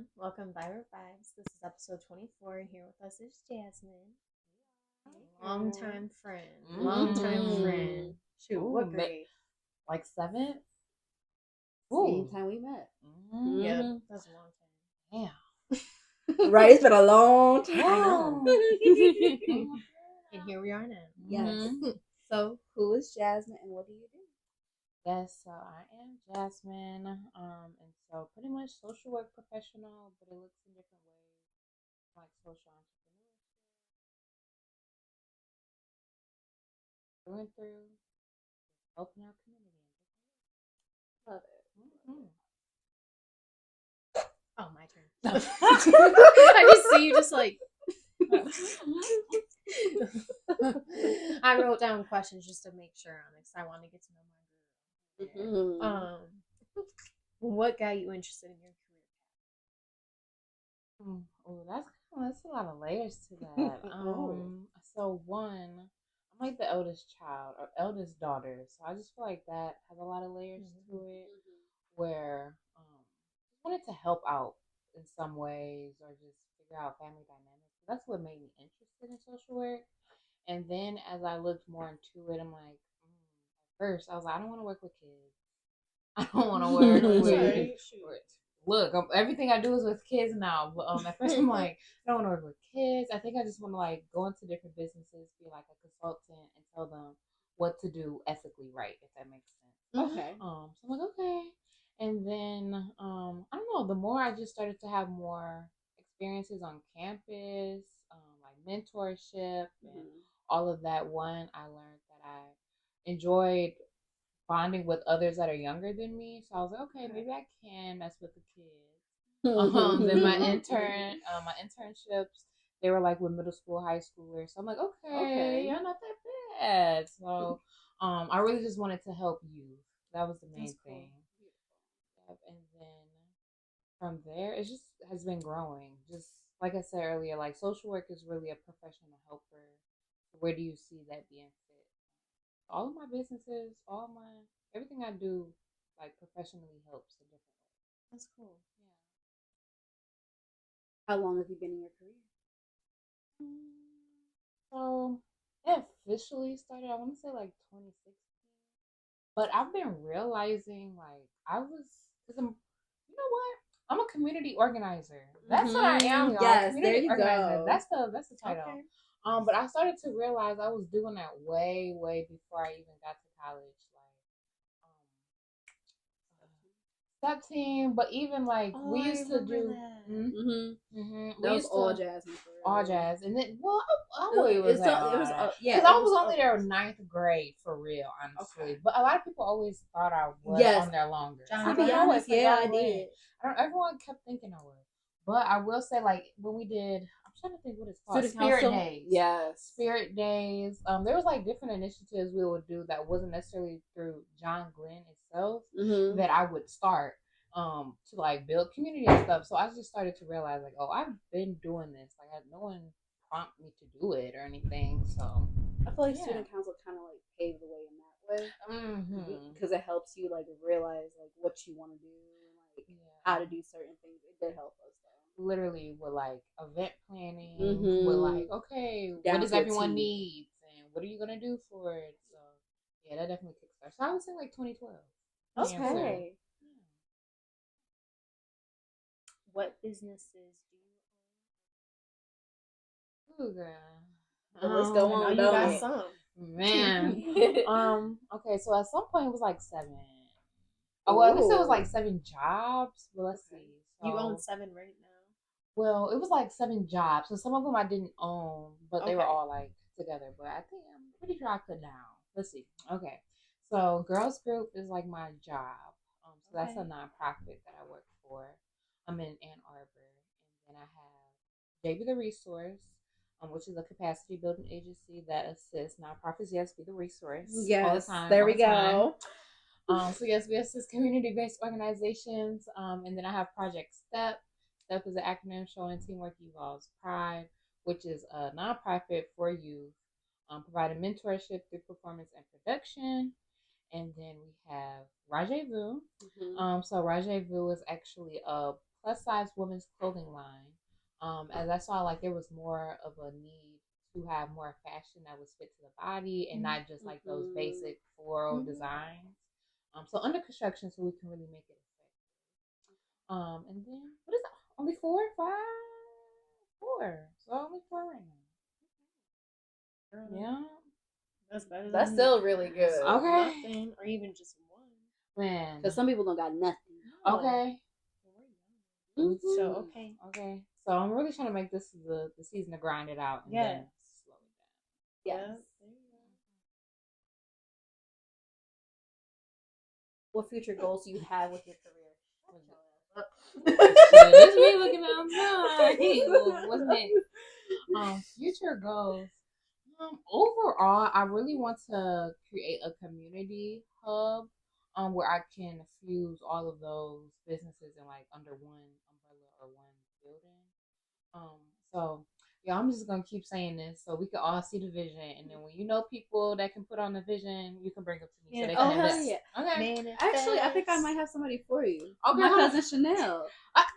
everyone. Welcome to Vibrant Vibes. This is episode 24. Here with us is Jasmine, longtime friend. Longtime friend. Shoot, Ooh, what grade? Like 7th? Same time we met. Yeah, that's a long time. Yeah. Right? It's been a long time. I know. And here we are now. Yes. So, who is Jasmine and what do you do? Yes, so I am Jasmine. And so pretty much social work professional, but it looks in different ways, like social entrepreneurship, through and through, helping our community. Love it. Mm-hmm. Oh, my turn. I just see you just like. I wrote down questions just to make sure on it because I want to get to know my girl. What got you interested in your career? Oh, that's a lot of layers to that. So one, I'm like the eldest child or eldest daughter, so I just feel like that has a lot of layers to it. Where just wanted to help out in some ways or just figure out family dynamics. So that's what made me interested in social work. And then as I looked more into it, I'm like, at first I was like, I don't want to work with kids. I don't want to work with. Look, everything I do is with kids now. But at first I'm like, I don't want to work with kids. I think I just want to like go into different businesses, be like a consultant, and tell them what to do ethically right, if that makes sense. Okay. So I'm like, okay. And then I don't know. The more I just started to have more experiences on campus, like mentorship and all of that. One, I learned that I enjoyed bonding with others that are younger than me. So I was like, okay, maybe I can mess with the kids. Then my internships, they were like with middle school, high schoolers. So I'm like, okay, yeah, not that bad. So I really just wanted to help youth. That was the main thing. Yep. And then from there, it just has been growing. Just like I said earlier, like social work is really a professional helper. Where do you see that being fit? All of my businesses, everything I do, like professionally helps in different ways. That's cool. Yeah. How long have you been in your career? So it officially started, I want to say like 2016. But I've been realizing like because you know what? I'm a community organizer. That's what I am, y'all. Yes, community there you organizer. go. That's the title. Okay. But I started to realize I was doing that way, way before I even got to college. Step team, but even like we used to do. That was all Jasmine. All jazz, and then I was yeah. Because I was only there ninth grade for real, honestly. Okay. But a lot of people always thought I was on there longer. To be honest, yeah, I did. Everyone kept thinking I was, but I will say like when we did. I'm trying to think what it's called. Spirit Days. Yes. Spirit Days. There was like different initiatives we would do that wasn't necessarily through John Glenn itself that I would start to like build community and stuff. So I just started to realize like, oh, I've been doing this. Like no one prompted me to do it or anything. So I feel like student council kind of like paved the way in that way because it helps you like realize like what you want to do and like how to do certain things. It did help us though. Literally with like event planning, with like okay, what does everyone need and what are you gonna do for it? So yeah, that definitely kickstarted. So I would say like 2012. Okay. What businesses do you own? Ooh, girl. The list go on. You got some. Man. Okay, so at some point it was like 7. Oh, well, at least it was like 7 jobs. But let's see. So, you own 7 right now? Well, it was like 7 jobs. So some of them I didn't own, but they were all like together. But I think I'm pretty sure I cut down. Let's see. Okay. So Girls Group is like my job. So that's a nonprofit that I work for. I'm in Ann Arbor. And then I have JB the Resource, which is a capacity building agency that assists nonprofits. Yes, be the resource. Yes, all the time. There we go. So yes, we assist community-based organizations. And then I have Project STEP. STEP is an acronym showing teamwork evolves pride, which is a nonprofit for youth, providing mentorship through performance and production. And then we have Rajay Vu. So Rajay Vu is actually a plus size women's clothing line. As I saw, like there was more of a need to have more fashion that was fit to the body and not just like those basic floral designs. So under construction, so we can really make it effective. And then what is that? Only 4, 5, 4. So only 4 right now. Yeah. That's better. That's still really good. Okay. Nothing, or even just one. Man. Because some people don't got nothing. Okay. So okay. So I'm really trying to make this the season to grind it out and then slow it down. Yes. What future goals do you have with your career? It's me looking outside. What's next? Future goals. Overall, I really want to create a community hub where I can fuse all of those businesses in like under one umbrella or one building. So yeah, I'm just gonna keep saying this so we can all see the vision, and then when you know people that can put on the vision, you can bring them to me so they can invest. Okay. Actually, I think I might have somebody for you. Okay, my cousin Chanel,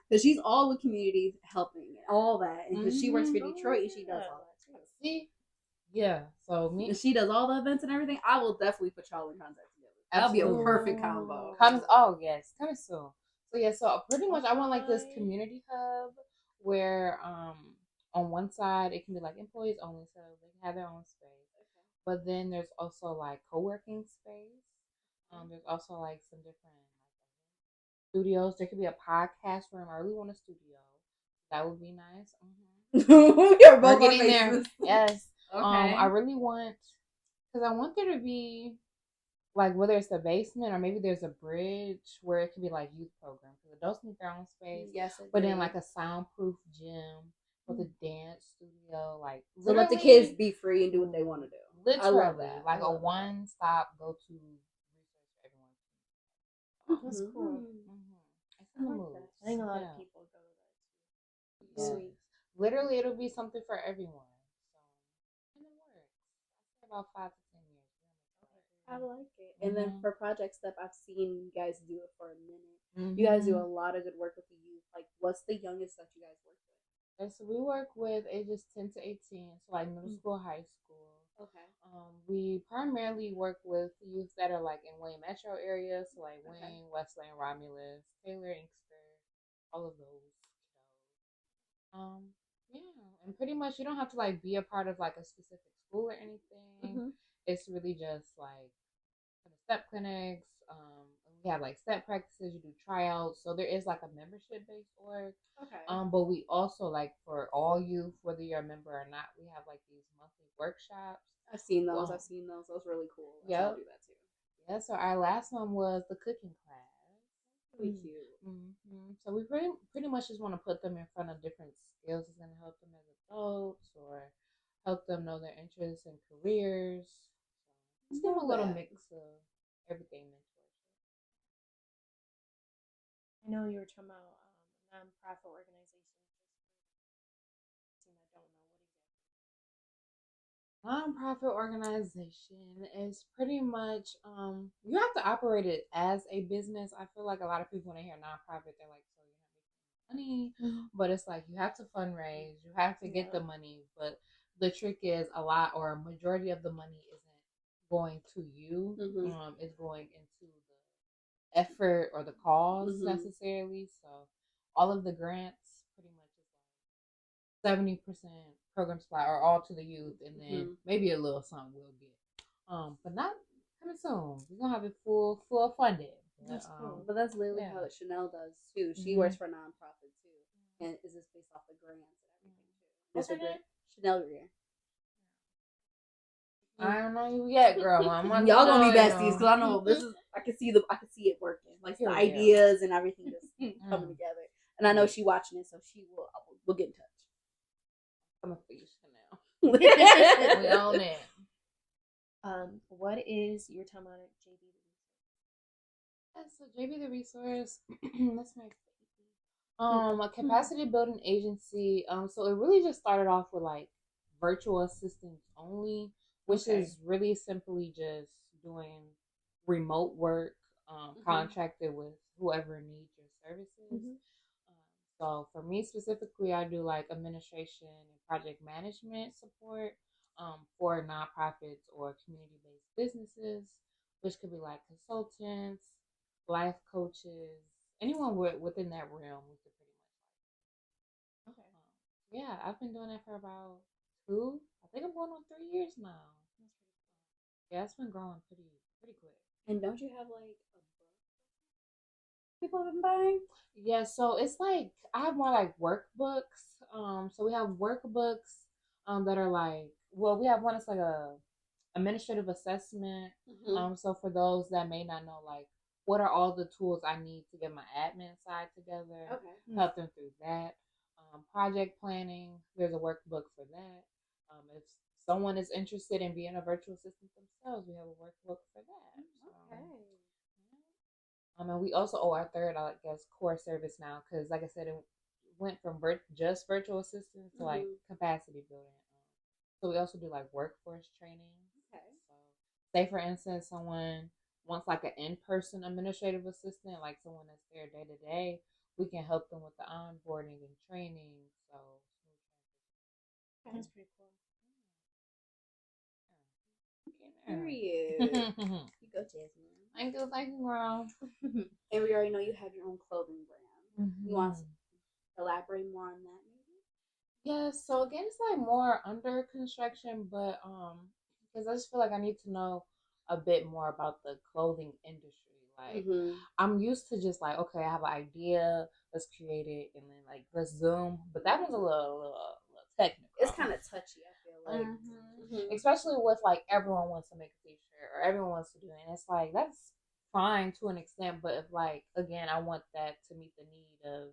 because she's all with community helping and all that, and because she works for Detroit and she does all that too. See, yeah. So me, and she does all the events and everything. I will definitely put y'all in contact together. That'll be a perfect combo. Coming soon. So yeah, so pretty much I want like this community hub where on one side it can be like employees only, so they can have their own space. Okay. But then there's also like co-working space. There's also like some different studios. There could be a podcast room. I really want a studio. That would be nice. We're both getting there. Yes. Okay. I really want, because I want there to be like whether it's the basement or maybe there's a bridge where it could be like youth programs. Because adults need their own space. Yes. But then like a soundproof gym with a dance studio, like so let the kids be free and do what they want to do. Literally, I love that. Like a one-stop go-to resource for everyone. That's cool. It's in the mood. I think a lot of people go to that. Sweet. Literally, it'll be something for everyone. So, and it works. About 5 to 10 years. I like it. And then for Project Step, I've seen you guys do it for a minute. You guys do a lot of good work with the youth. Like, what's the youngest that you guys work with? And so we work with ages 10 to 18, so like middle school, high school. Okay. We primarily work with youth that are like in Wayne metro areas, so like Wayne, Westland, Romulus, Taylor, Inkster, all of those. Yeah, and pretty much you don't have to like be a part of like a specific school or anything. It's really just like step clinics. We have like step practices. You do tryouts, so there is like a membership based org. Okay. But we also like for all youth, whether you're a member or not, we have like these monthly workshops. I've seen those. Those really cool. Yeah. Do that too. Yeah. So our last one was the cooking class. Really cute. So we pretty much just want to put them in front of different skills that's going to help them as adults or help them know their interests and careers. Just give them a little mix of everything. I know you were talking about nonprofit organizations. Nonprofit organization is pretty much you have to operate it as a business. I feel like a lot of people when they hear nonprofit, they're like, so you're not making money, but it's like you have to fundraise, you have to get the money, but the trick is a lot or a majority of the money isn't going to you. It's going into the effort or the cause necessarily. So all of the grants pretty much is like 70% program supply are all to the youth, and then maybe a little something we'll get. But not coming soon. We're gonna have it full funded. That's cool. But that's literally how Chanel does too. She works for a nonprofit too, and is this based off the grants and everything too. What's her name? Chanel Greer. I don't know you yet, girl. Y'all gonna be besties because I know this is. I can see it working, like the ideas and everything just coming together. And I know she watching it, so we'll get in touch. I'm a fish for now. We own it. What is your time on JB the Resource? So JB the Resource, that's my a capacity building agency. So it really just started off with like virtual assistants only, which is really simply just doing remote work, contracted with whoever needs your services. So for me specifically, I do like administration and project management support for nonprofits or community-based businesses, which could be like consultants, life coaches, anyone within that realm. We could pretty much like. Okay. Yeah, I've been doing that for about 2. I think I'm going on 3 years now. Yeah, it's been growing pretty quick. And don't you have like a book people have been buying? Yeah, so it's like I have more like workbooks. So we have workbooks that are like, well, we have one that's like a administrative assessment. So for those that may not know, like, what are all the tools I need to get my admin side together? Okay. Help them through that. Project planning, there's a workbook for that. If someone is interested in being a virtual assistant themselves, we have a workbook for that. Okay. And we also owe our third, I guess, core service now because, like I said, it went from just virtual assistants to like capacity building. So we also do like workforce training. Okay. So, say for instance, someone wants like an in-person administrative assistant, like someone that's there day to day. We can help them with the onboarding and training. So that's pretty cool. Period. You go, Jasmine. Thank you, girl. And we already know you have your own clothing brand. You want to elaborate more on that, maybe? Yeah. So again, it's like more under construction, but because I just feel like I need to know a bit more about the clothing industry. Like, I'm used to just like, okay, I have an idea, let's create it, and then like let's zoom. But that one's a little technical. It's kind of touchy, I feel like. Especially with like everyone wants to make a t-shirt or everyone wants to do it, and it's like that's fine to an extent. But if like again, I want that to meet the need of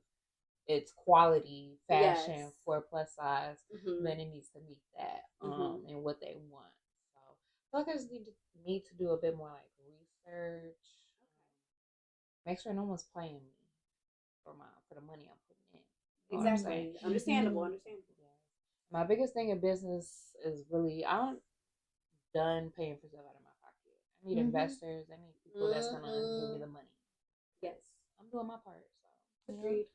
its quality fashion for plus size, then it needs to meet that and what they want. So I feel like I just need to do a bit more like research. Make sure no one's playing me for the money I'm putting in. Exactly. Understandable. Yeah. My biggest thing in business is really I'm done paying for stuff out of my pocket. I need investors. I need people that's gonna give me the money. Yes, I'm doing my part. So agreed.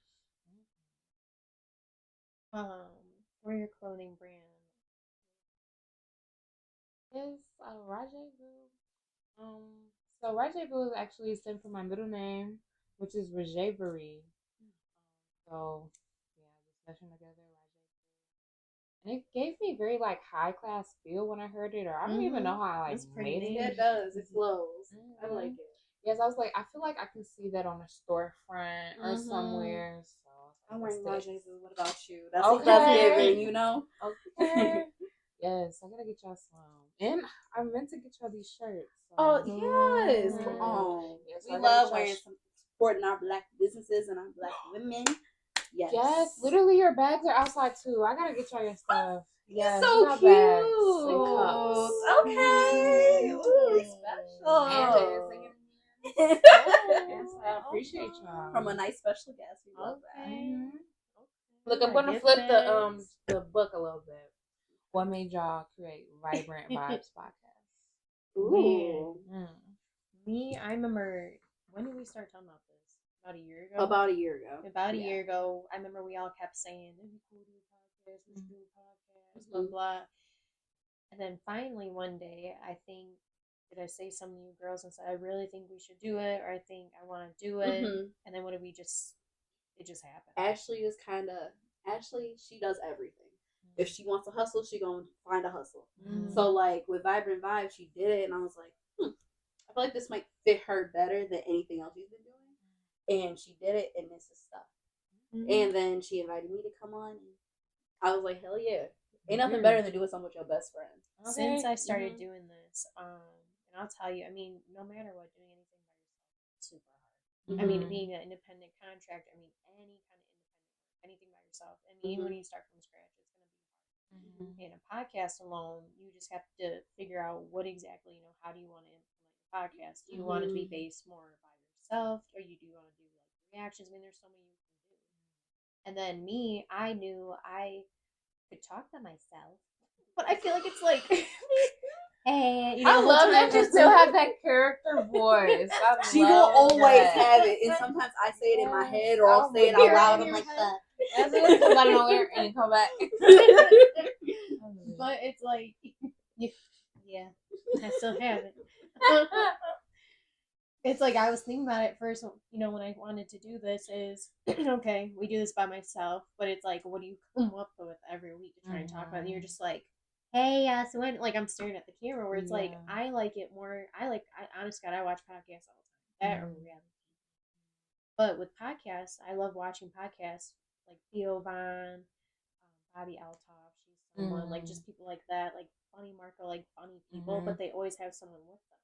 For your clothing brand is Rajay Boo. So Rajay Boo is actually sent from my middle name, which is Rajayburi. So yeah, just meshing together Rajay Boo. And it gave me very like high class feel when I heard it, or I don't even know how I like made it. It does. It flows. I like it. Yes, I was like, I feel like I can see that on a storefront or somewhere. So I'm wearing Rajay Boo. What about you? That's what that's giving, you know? Okay. Yes, I gotta get y'all some. And I meant to get y'all these shirts. So. Oh, yes. Come on. Yes, we love wearing supporting our Black businesses and our Black women. Yes. Yes, literally your bags are outside too. I gotta get y'all your stuff. Yes, so cute. Okay. Ooh, special. Yes, I appreciate y'all. From a nice special guest. We love that. Look, I'm gonna flip the book a little bit. What made y'all create Vibrant Vibes podcast? Ooh. Me, I remember, when did we start talking about this? About a year ago? About a year ago. I remember we all kept saying, it'd be cool to do a podcast, we should do a podcast, blah, blah. And then finally one day, I think, did I say something to you girls and said, I really think we should do it, or I think I want to do it. And then it just happened. Ashley, she does everything. If she wants to hustle, she gonna find a hustle. So like with Vibrant Vibes, she did it, and I was like, I feel like this might fit her better than anything else she's been doing. And she did it, and this is stuff. And then she invited me to come on, and I was like, hell yeah. Ain't nothing better than doing something with your best friend. Okay. Since I started doing this, and I'll tell you, I mean, no matter what, doing anything by yourself is super hard. I mean, being an independent contractor, I mean, any kind of independent work, anything by yourself. I mean, even when you start from scratch, it's going to be hard. In a podcast alone, you just have to figure out what exactly, how do you want to implement your podcast? Do you want it to be based more by yourself, or you do want to do like reactions? I mean, there's so many you can do. And then me, I knew I could talk to myself, but I feel like it's like, hey, you I know, the whole love that time you it's still like- have that character voice. She will always have it, and sometimes I say it in my head, or I'll say it out loud. I'm like, As soon as it comes out of nowhere and it come back. But it's like, yeah, I still have it. It's like I was thinking about it first, you know, when I wanted to do this is, okay, we do this by myself, but it's like, what do you come up with every week to try and talk about? And you're just like, hey, so when, like, I'm staring at the camera where it's like, I like it more, I honest God, I watch podcasts all the time. That or reality. But with podcasts, I love watching podcasts like Theo Von, Bobby Altoff, she's someone, like just people like that, like Funny Marco, like funny people, but they always have someone with them.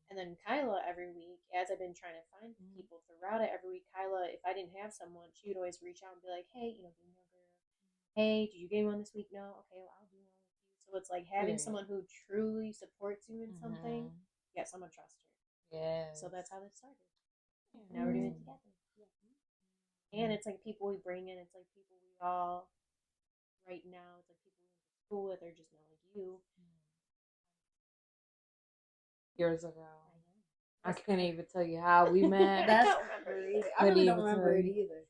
And then Kyla, every week, as I've been trying to find people throughout it, every week, Kyla, if I didn't have someone, she would always reach out and be like, hey, you know, give me a girl. Hey, did you get one this week? No? Okay, well, I'll do one with you. So it's like having someone who truly supports you in something, you got someone trust her. Yeah. So that's how this started. Now we're doing it together. And it's like people we bring in, it's like people we all, right now, it's like people we went to school with or just know like you. Years ago. I can't even tell you how we met. That's crazy. I really don't remember it either.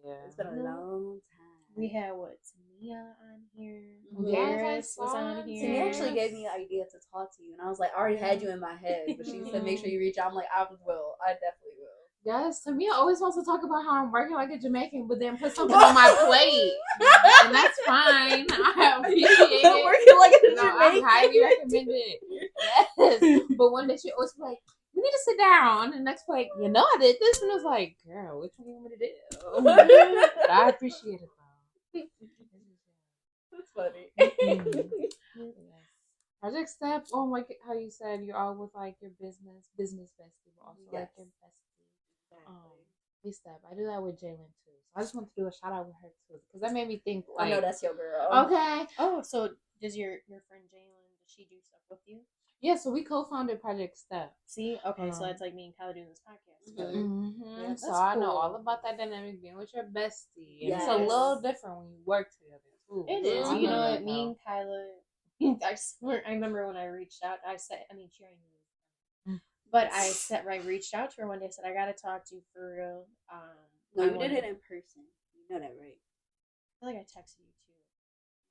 Yeah. It's been a long time. We had Tamia on here. Yes, Darius was on here. Tamia actually gave me an idea to talk to you, and I was like, I already had you in my head, but she said make sure you reach out. I'm like, I will. I definitely will. Yes, Tamia always wants to talk about how I'm working like a Jamaican, but then put something on my plate, and that's fine. I appreciate it. Working like a I Jamaican. highly recommend it. Yes, but one day she always be like, "You need to sit down." And the next like, you know, I did this, and I was like, "Girl, which one you want me to do?" But I appreciate it though. That's funny. Yes. Project Step. Oh, like how you said, you're all with like your business bestie, but also like your bestie. Step. I do that with Jalen too. So I just want to do a shout out with her too because that made me think. Like, I know that's your girl. Okay. Oh, so does your friend Jalen? Does she do stuff with you? Yeah. So we co-founded Project Step. See, okay, so that's like me and Kyla doing this podcast together. Yeah, so I know all about that dynamic being with your bestie. Yes. It's a little different when you work together too. It is. You know what? Me and Kyla. I swear. I remember when I reached out. I said, I mean, she already knew. But I reached out to her one day. I said, I gotta talk to you for real. No, you did it in person. You know that, right? I feel like I texted you too.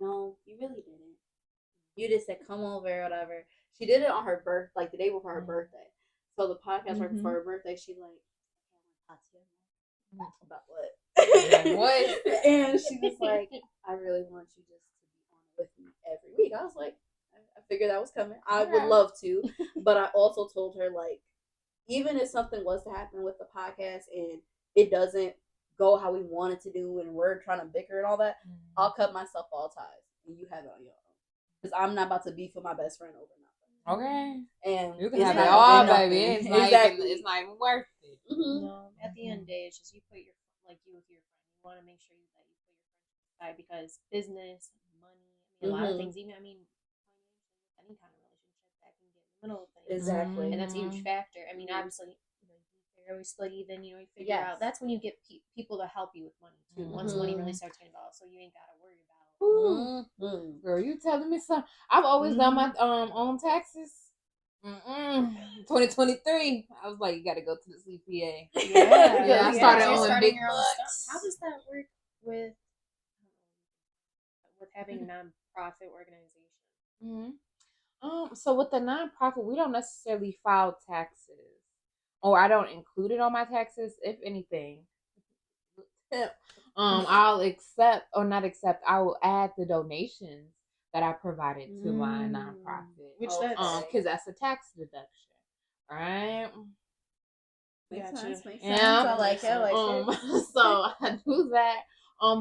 No, you really didn't. You just said come over or whatever. She did it on her birthday, like the day before her birthday. So the podcast right before her birthday, she like, I want to talk to you about what? What? And she was like, I really want you just to be on with me every week. I was like, I figured that was coming. I would love to, but I also told her like, even if something was to happen with the podcast and it doesn't go how we want it to do, and we're trying to bicker and all that, I'll cut myself all ties, and you have it on your own. Because I'm not about to beef with my best friend over nothing. Okay. And you can have it all, baby. It's not even worth it. No, at the end of the day, it's just you put your you with your friend. You want to make sure that you put your friend aside because business, money, a lot of things. Even any kind of relationship that can get in the middle of things. Exactly, and that's a huge factor. I mean, obviously, you always split even. You figure out that's when you get people to help you with money too. Once money really starts getting involved, so you ain't gotta worry about. Girl, you telling me something? I've always done my own taxes. 2023. I was like, you got to go to the CPA. Yeah, I started on big bucks. How does that work with having a nonprofit organization? So with the nonprofit, we don't necessarily file taxes, or I don't include it on my taxes. If anything, I'll accept or not accept. I will add the donations that I provided to my nonprofit, which because that's a tax deduction, right? Makes sense. Yeah. I like it. So I do that.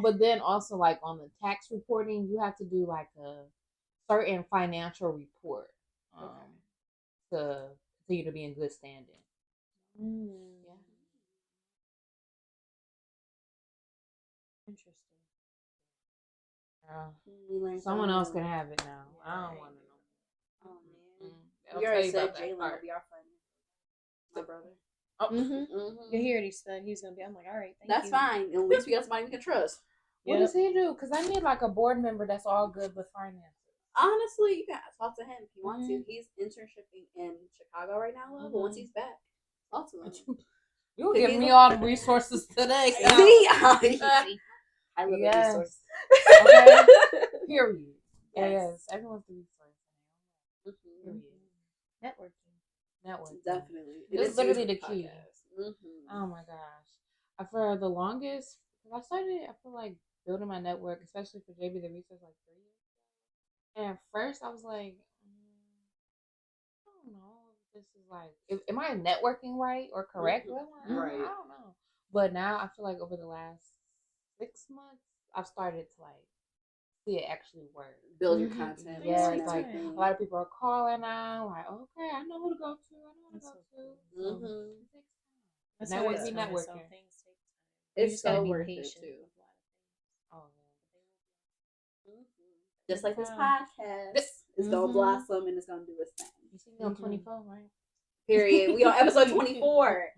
But then also like on the tax reporting, you have to do like a certain financial report, to continue to be in good standing. Yeah. Interesting. Someone else can have it now. I don't want to know. Oh man, you already said Jalen will be our friend. My brother. He already said he's gonna be. I'm like, all right, that's fine. At least we got somebody we can trust. What does he do? Because I need like a board member that's all good with finances. Honestly, you can talk to him if you want to. He's internshiping in Chicago right now, but once he's back, talk to him. You'll give me all the resources today. See, I live in resources. Okay. Period. Yes, everyone's the resource. Period. Networking. Definitely. It's literally the key. Oh my gosh. For the longest, I feel like building my network, especially for JB the Resource, like 3 years ago. And at first, I was like, I don't know if this is like, am I networking right or correct? Right. I don't know. But now I feel like over the last 6 months, I've started to like see it actually work. Build your content. Yeah, it's like a lot of people are calling now. Like, okay, I know who to go to. That's networking. Things take time. It's so worth it too. Oh yeah. Just like this podcast, it's gonna blossom and it's gonna do its thing. You see me on 24, right? Period. We on episode 24.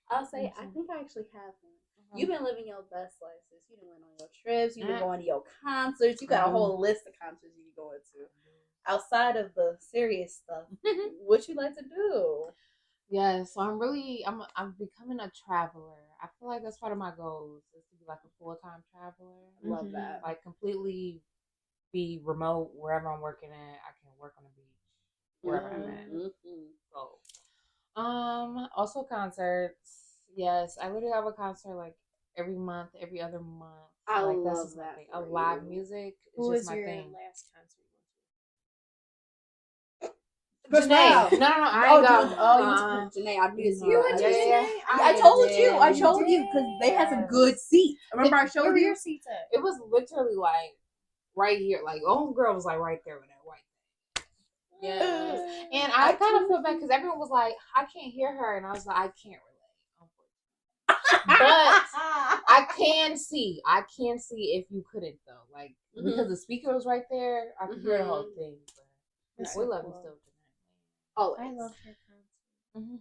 I'll say, I think I actually have one. You've been living your best life, sis. You done went on your trips. You've been going to your concerts. You got a whole list of concerts you can go into. Outside of the serious stuff, what you like to do? Yeah, so I'm becoming a traveler. I feel like that's part of my goals is to be like a full-time traveler. Love that. Like completely be remote wherever I'm working at. I can work on the beach wherever I'm at. So, also concerts. Yes, I literally have a concert like every month, every other month. I like, love that. A live music is just my thing. Last concert? Janae. No, I ain't go. Janae, I knew you went to Janae. I told you because they had some good seats. Remember I showed you your seats at? It was literally like right here. Like girl was like right there with that white thing. Yes. And I kind of feel bad because everyone was like, I can't hear her, and I was like, I can't relate. But I can see if you couldn't though, like because the speaker was right there, I could hear the whole thing. But we love you still. Oh, I love her concert.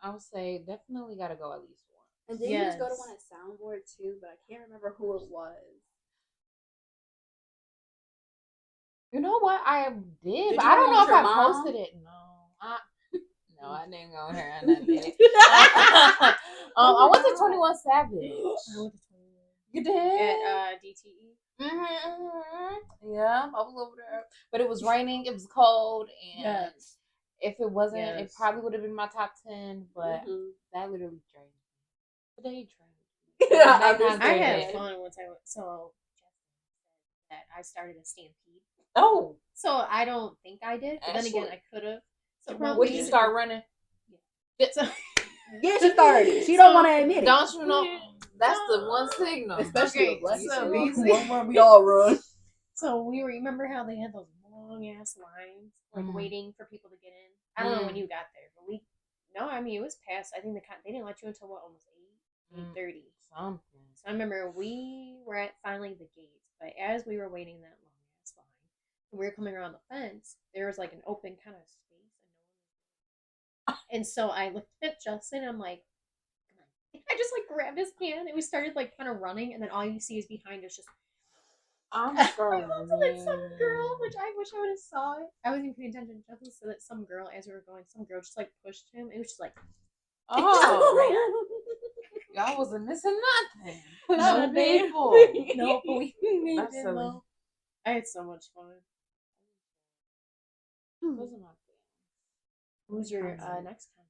I would say definitely got to go at least one. And then you just go to one at Soundboard too, but I can't remember who it was. You know what? I did, but I don't know if I posted it. No, I didn't go here on that day. I went to 21 Savage. I went to 21. You did? At DTE. Yeah, I was over there. But it was raining, it was cold, and if it wasn't, it probably would have been my top 10, but that literally drained me. Today drained me. I had fun once I went. So, that I started a stampede. Oh. So, I don't think I did, but then again, I could have. So, when did you start running? Yeah. So, yeah, she started. She don't want to admit it. Don't you know? That's the one signal. Especially when we all run. So we remember how they had those long ass lines, like waiting for people to get in. I don't know when you got there, but it was past. I think they didn't let you until almost 8:30. Something. So I remember we were at finally the gates, but as we were waiting that long ass line, and we were coming around the fence, there was like an open kind of space, and so I looked at Justin. I'm like, I just like grabbed his hand and we started like kind of running, and then all you see is behind us just. I'm sorry. Some girl, which I wish I would have saw it. I wasn't even paying attention. Justin said that some girl, as we were going, some girl just like pushed him. It was just like, oh, y'all wasn't missing nothing. No, babe. No, but we made it. I had so much fun. Those are my things. Who's your next concert?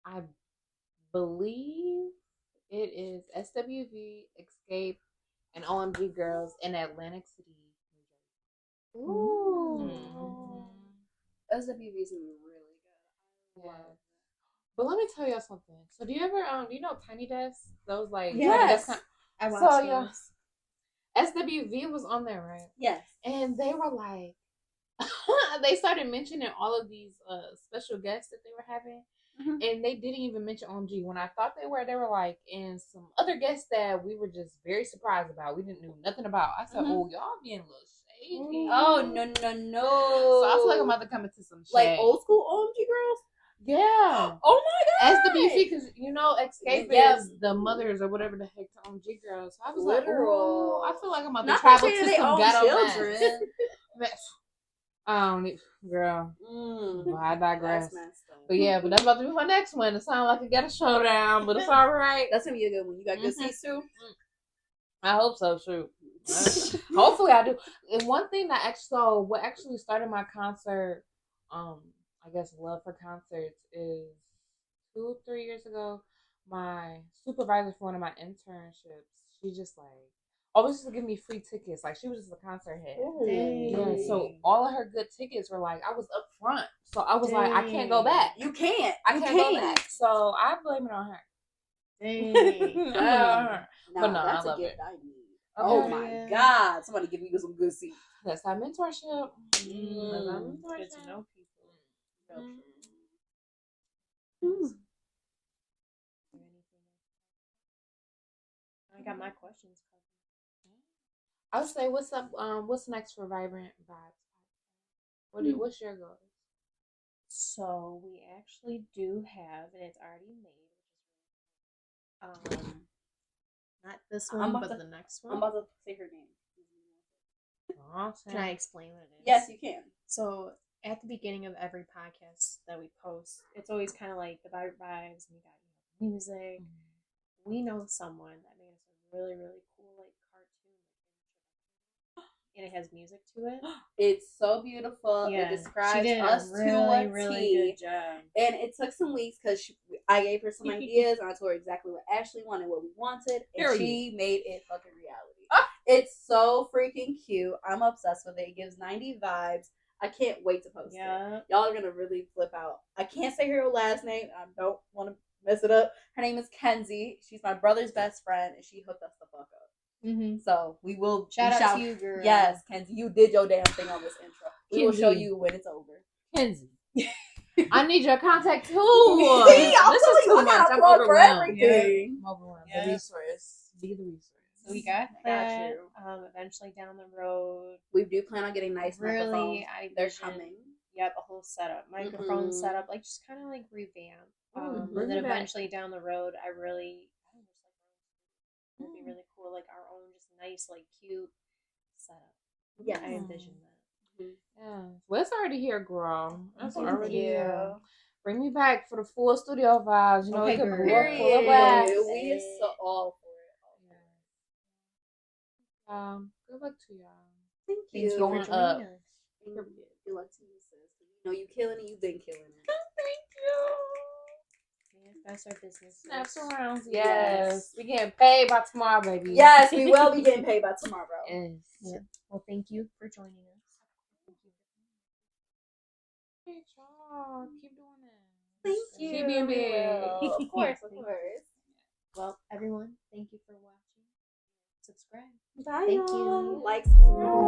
I believe it is SWV, Escape, and OMG Girls in Atlantic City, New Jersey. Ooh. SWV is really good. Yeah. But let me tell y'all something. So do you ever do you know Tiny Desk? Those like yes. I watched those. SWV was on there, right? Yes. And they were like they started mentioning all of these special guests that they were having. and they didn't even mention OMG. When I thought they were like in some other guests that we were just very surprised about. We didn't know nothing about. I said, oh, y'all being a little shady. Oh, no. So I feel like I'm about to come into some shade. Like old school OMG girls? Yeah. Oh my God. SWC, because Escape is the mothers or whatever the heck to OMG girls. So I was Literal. like, ooh, I feel like I'm about Not to travel to to say some they ghetto own children. girl. Well, I digress. That's messed up. But yeah, but that's about to be my next one. It sounds like a ghetto showdown, but it's all right. That's gonna be a good one. You got good seats too? I hope so. Shoot. Hopefully I do. And one thing that what actually started my concert, I guess love for concerts is 2-3 years ago. My supervisor for one of my internships, she just like always used to give me free tickets. Like she was just a concert head. Yeah, so all of her good tickets were like I was up front. So I was like, I can't go back. You can't. I can't go back. So I blame it on her. Dang. But no, that's I love a gift it. I need. Oh my God. Somebody give me some good seats. That's that mentorship. That's that Good mentorship. to know people. I got my questions covered. I would say, what's up? What's next for Vibrant Vibes? What's your goal? So we actually do have, and it's already made. Not this one, but the next one. I'm about to say her name. Can I explain what it is? Yes, you can. So at the beginning of every podcast that we post, it's always kind of like the Vibrant Vibes, and you got music. We know someone that made us a really, really cool like cartoon, and it has music to it. It's so beautiful. Yeah, it describes she did us a really, really good job. And it took some weeks because I gave her some ideas and I told her exactly what Ashley wanted, what we wanted, and she made it fucking reality. It's so freaking cute. I'm obsessed with it. It gives 90 vibes. I can't wait to post it. Y'all are gonna really flip out. I can't say her last name. I don't want to mess it up. Her name is Kenzie. She's my brother's best friend, and she hooked us the fuck up. So we will shout out to you, girl. Yes, Kenzie, you did your damn thing on this intro. We will show you when it's over. Kenzie, I need your contact too. See, I'm this telling is you, too I much. got a I'm plug for overwhelmed. everything. I'm overwhelmed. Yeah. The resource. Be the resource. So we got I got that. you. Eventually down the road, We do plan on getting nice microphones. really, They're vision- coming. Yep, a whole setup, microphone setup, like just kind of like revamp. And bring then it back. eventually down the road, I don't know, it'd be really cool, like our own, just nice, like cute setup. Yes. I envision that. Yeah. Well, it's already here, girl. It's Thank already you. here. Bring me back for the full studio vibes. You know, Okay, we could girl. blow full of Period. wax. We are so all for it. Good luck to y'all. Thank Thank you. you Going for joining up. us. Good luck to you, sis. You know you killing it. You've been killing it. Thank you. Yes, that's our business. Snaps around. Yes. Yes. We getting paid by tomorrow, baby. Yes, we will be getting paid by tomorrow. Yes. Yeah. Well, thank you for joining us. Hey, y'all. Keep doing that. Thank you. Keep being big. Well, of course, of Thank you. course. Well, everyone, thank you for watching. Subscribe. Bye, Thank y'all. you. Like, subscribe.